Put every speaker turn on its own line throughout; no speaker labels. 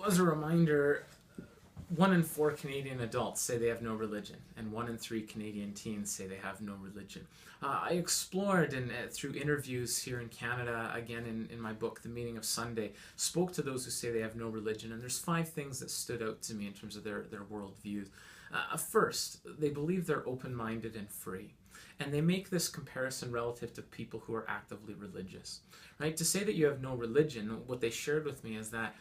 as a reminder, 1 in 4 Canadian adults say they have no religion, and 1 in 3 Canadian teens say they have no religion. I explored through interviews here in Canada, again in my book, The Meaning of Sunday, spoke to those who say they have no religion, and there's 5 things that stood out to me in terms of their worldviews. First, they believe they're open-minded and free. And they make this comparison relative to people who are actively religious. Right? To say that you have no religion, what they shared with me is that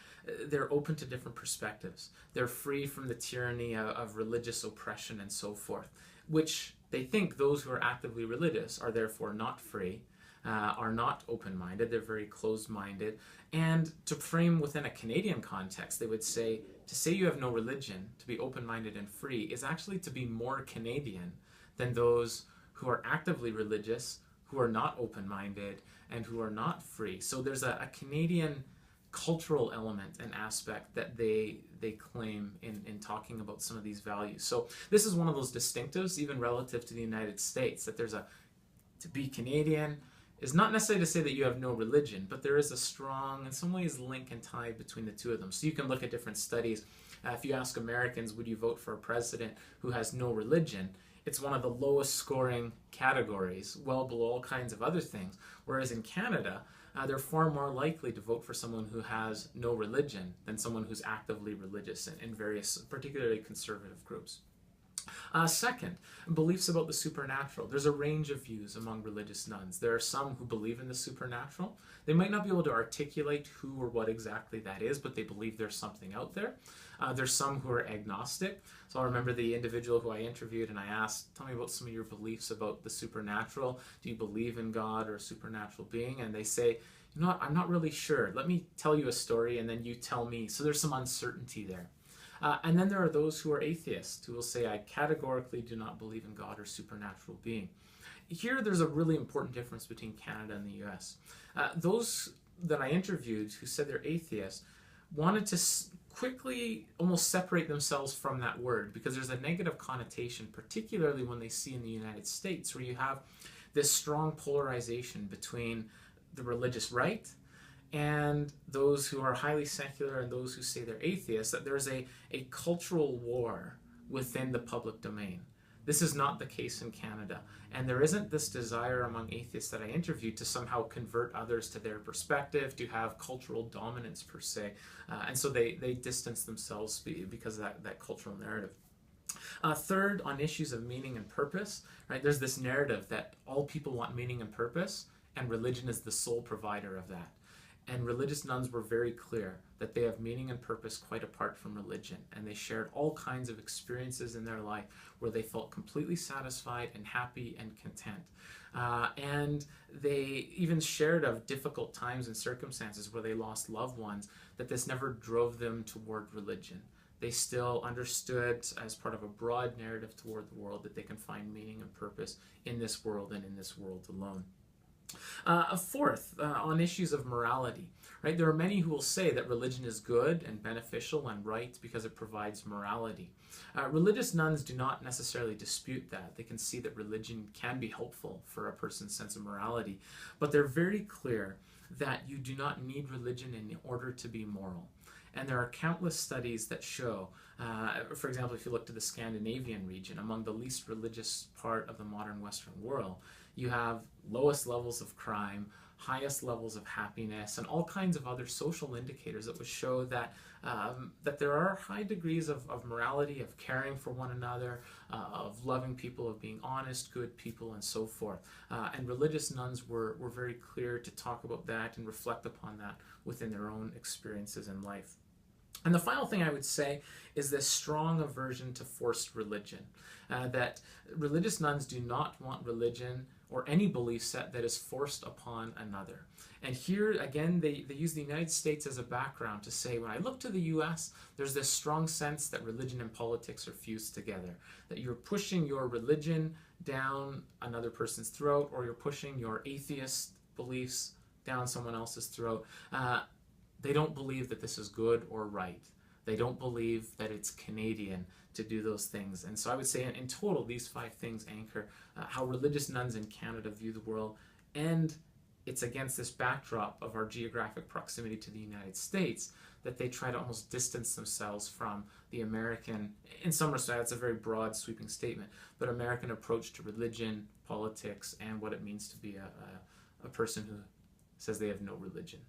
they're open to different perspectives. They're free from the tyranny of religious oppression and so forth, which they think those who are actively religious are therefore not free, are not open-minded, they're very closed-minded. And to frame within a Canadian context, they would say, to say you have no religion, to be open-minded and free, is actually to be more Canadian than those who are actively religious, who are not open-minded, and who are not free. So there's a Canadian cultural element and aspect that they claim in talking about some of these values. So this is one of those distinctives, even relative to the United States, that to be Canadian is not necessarily to say that you have no religion, but there is a strong, in some ways, link and tie between the two of them. So you can look at different studies. If you ask Americans, would you vote for a president who has no religion? It's one of the lowest scoring categories, well below all kinds of other things. Whereas in Canada, they're far more likely to vote for someone who has no religion than someone who's actively religious in various, particularly conservative groups. Second, beliefs about the supernatural. There's a range of views among religious nuns. There are some who believe in the supernatural. They might not be able to articulate who or what exactly that is, but they believe there's something out there. There's some who are agnostic. So I remember the individual who I interviewed and I asked, tell me about some of your beliefs about the supernatural. Do you believe in God or a supernatural being? And they say, you know what, I'm not really sure. Let me tell you a story and then you tell me. So there's some uncertainty there. And then there are those who are atheists who will say, I categorically do not believe in God or supernatural being. Here, there's a really important difference between Canada and the US. Those that I interviewed who said they're atheists wanted to quickly almost separate themselves from that word because there's a negative connotation, particularly when they see in the United States, where you have this strong polarization between the religious right and those who are highly secular and those who say they're atheists, that there's a cultural war within the public domain. This is not the case in Canada. And there isn't this desire among atheists that I interviewed to somehow convert others to their perspective, to have cultural dominance per se. And so they distance themselves because of that cultural narrative. Third, on issues of meaning and purpose, right? There's this narrative that all people want meaning and purpose, and religion is the sole provider of that. And religious nuns were very clear that they have meaning and purpose quite apart from religion. And they shared all kinds of experiences in their life where they felt completely satisfied and happy and content. And they even shared of difficult times and circumstances where they lost loved ones, that this never drove them toward religion. They still understood, as part of a broad narrative toward the world, that they can find meaning and purpose in this world and in this world alone. Fourth, on issues of morality, right? There are many who will say that religion is good and beneficial and right because it provides morality. Religious nuns do not necessarily dispute that. They can see that religion can be helpful for a person's sense of morality, but they're very clear that you do not need religion in order to be moral. And there are countless studies that show, for example, if you look to the Scandinavian region, among the least religious part of the modern Western world, you have lowest levels of crime, highest levels of happiness, and all kinds of other social indicators that would show that that there are high degrees of morality, of caring for one another, of loving people, of being honest, good people, and so forth. And religious nuns were very clear to talk about that and reflect upon that within their own experiences in life. And the final thing I would say is this strong aversion to forced religion, that religious nuns do not want religion or any belief set that is forced upon another. And here, again, they use the United States as a background to say, when I look to the US, there's this strong sense that religion and politics are fused together, that you're pushing your religion down another person's throat, or you're pushing your atheist beliefs down someone else's throat. They don't believe that this is good or right. They don't believe that it's Canadian to do those things. And so I would say in total, these 5 things anchor how religious nuns in Canada view the world, and it's against this backdrop of our geographic proximity to the United States that they try to almost distance themselves from the American, in some respects, it's a very broad, sweeping statement, but American approach to religion, politics, and what it means to be a person who says they have no religion.